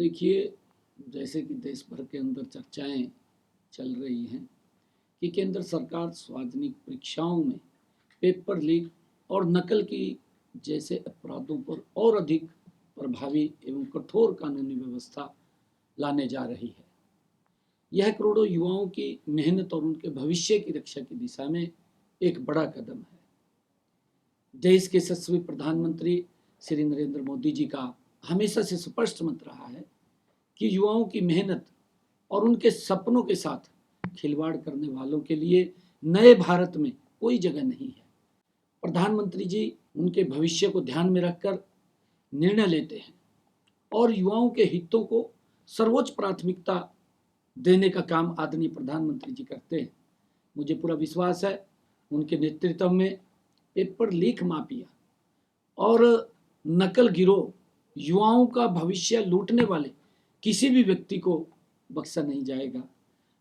देखिए, जैसे कि देश भर के अंदर चर्चाएं चल रही हैं कि केंद्र सरकार सार्वजनिक परीक्षाओं में पेपर लीक और नकल की जैसे अपराधों पर और अधिक प्रभावी एवं कठोर कानूनी व्यवस्था लाने जा रही है। यह करोड़ों युवाओं की मेहनत और उनके भविष्य की रक्षा की दिशा में एक बड़ा कदम है। देश के यशस्वी प्रधानमंत्री श्री नरेंद्र मोदी जी का हमेशा से स्पष्ट मत रहा है कि युवाओं की मेहनत और उनके सपनों के साथ खिलवाड़ करने वालों के लिए नए भारत में कोई जगह नहीं है। प्रधानमंत्री जी उनके भविष्य को ध्यान में रखकर निर्णय लेते हैं और युवाओं के हितों को सर्वोच्च प्राथमिकता देने का काम आदरणीय प्रधानमंत्री जी करते हैं। मुझे पूरा विश्वास है उनके नेतृत्व में पेपर लीक माफिया और नकल गिरोह युवाओं का भविष्य लूटने वाले किसी भी व्यक्ति को बख्शा नहीं जाएगा।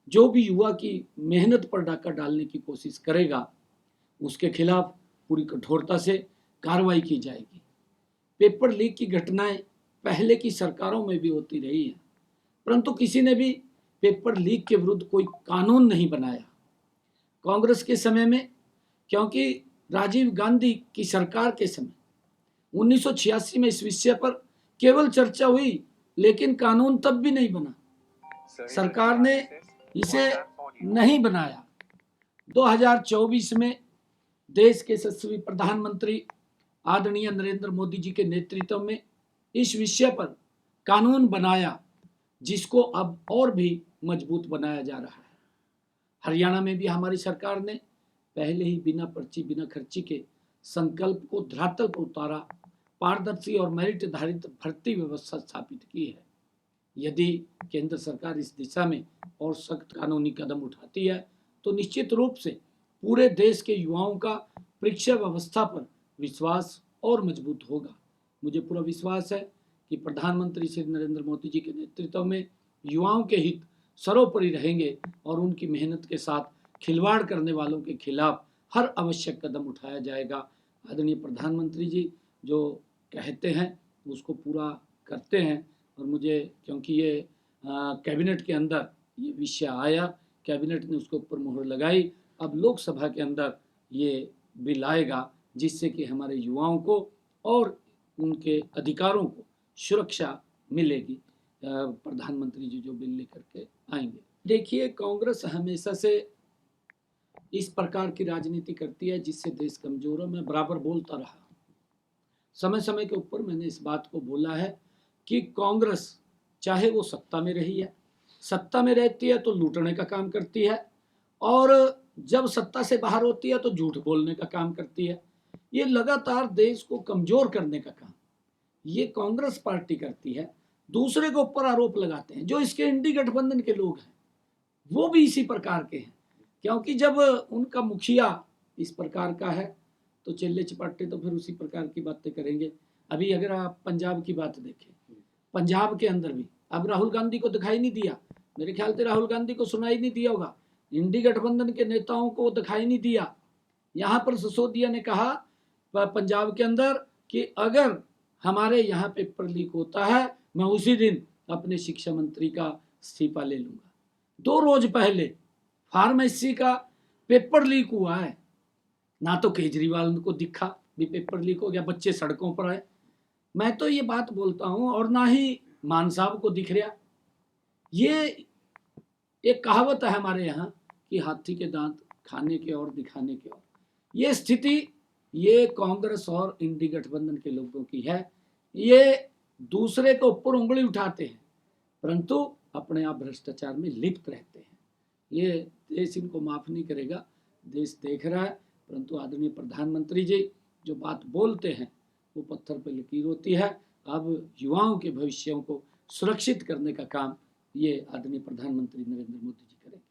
जो भी युवा की मेहनत पर डाका डालने की कोशिश करेगा उसके खिलाफ पूरी कठोरता से कार्रवाई की जाएगी। पेपर लीक की घटनाएं पहले की सरकारों में भी होती रही है, परंतु किसी ने भी पेपर लीक के विरुद्ध कोई कानून नहीं बनाया। कांग्रेस के समय में, क्योंकि राजीव गांधी की सरकार के समय 1986 में इस विषय पर केवल चर्चा हुई, लेकिन कानून तब भी नहीं बना। सरकार ने इसे नहीं बनाया। 2024 में देश के यशस्वी प्रधानमंत्री आदरणीय नरेंद्र मोदी जी के नेतृत्व में इस विषय पर कानून बनाया, जिसको अब और भी मजबूत बनाया जा रहा है। हरियाणा में भी हमारी सरकार ने पहले ही बिना पर्ची बिना खर्ची के संकल्प को धरातल पर उतारा, पारदर्शी और मेरिट आधारित भर्ती व्यवस्था स्थापित की है। यदि केंद्र सरकार इस दिशा में और सख्त कानूनी कदम उठाती है तो निश्चित रूप से पूरे देश के युवाओं का परीक्षा व्यवस्था पर विश्वास और मजबूत होगा। मुझे पूरा विश्वास है कि प्रधानमंत्री श्री नरेंद्र मोदी जी के नेतृत्व में युवाओं के हित सर्वोपरि रहेंगे और उनकी मेहनत के साथ खिलवाड़ करने वालों के खिलाफ हर आवश्यक कदम उठाया जाएगा। आदरणीय प्रधानमंत्री जी जो कहते हैं उसको पूरा करते हैं और मुझे, क्योंकि ये कैबिनेट के अंदर ये विषय आया, कैबिनेट ने उसके ऊपर मुहर लगाई, अब लोकसभा के अंदर ये बिल आएगा जिससे कि हमारे युवाओं को और उनके अधिकारों को सुरक्षा मिलेगी। प्रधानमंत्री जी जो बिल लेकर के आएंगे। देखिए, कांग्रेस हमेशा से इस प्रकार की राजनीति करती है जिससे देश कमजोर है। मैं बराबर बोलता रहा, समय समय के ऊपर मैंने इस बात को बोला है कि कांग्रेस चाहे वो सत्ता में रही है, सत्ता में रहती है तो लूटने का काम करती है और जब सत्ता से बाहर होती है तो झूठ बोलने का काम करती है। ये लगातार देश को कमजोर करने का काम ये कांग्रेस पार्टी करती है। दूसरे के ऊपर आरोप लगाते हैं। जो इसके इंडी गठबंधन के लोग हैं वो भी इसी प्रकार के हैं, क्योंकि जब उनका मुखिया इस प्रकार का है तो चेले चपाटे तो फिर उसी प्रकार की बातें करेंगे। अभी अगर आप पंजाब की बात देखें, पंजाब के अंदर भी अब राहुल गांधी को दिखाई नहीं दिया, मेरे ख्याल से राहुल गांधी को सुनाई नहीं दिया होगा, इंडी गठबंधन के नेताओं को दिखाई नहीं दिया। यहाँ पर सिसोदिया ने कहा पंजाब के अंदर कि अगर हमारे यहाँ पेपर लीक होता है मैं उसी दिन अपने शिक्षा मंत्री का इस्तीफा ले लूंगा। 2 रोज पहले फार्मेसी का पेपर लीक हुआ है, ना तो केजरीवाल को दिखा भी पेपर लीक हो गया, बच्चे सड़कों पर आए। मैं तो ये बात बोलता हूं, और ना ही मान साहब को दिख रहा। ये एक कहावत है हमारे यहाँ कि हाथी के दांत खाने के और दिखाने के और। ये स्थिति ये कांग्रेस और इंडी गठबंधन के लोगों की है। ये दूसरे के ऊपर उंगली उठाते हैं परंतु अपने आप भ्रष्टाचार में लिप्त रहते हैं। ये देश इनको माफ नहीं करेगा, देश देख रहा है। परंतु आदरणीय प्रधानमंत्री जी जो बात बोलते हैं वो पत्थर पर लकीर होती है। अब युवाओं के भविष्यों को सुरक्षित करने का काम ये आदरणीय प्रधानमंत्री नरेंद्र मोदी जी करेंगे।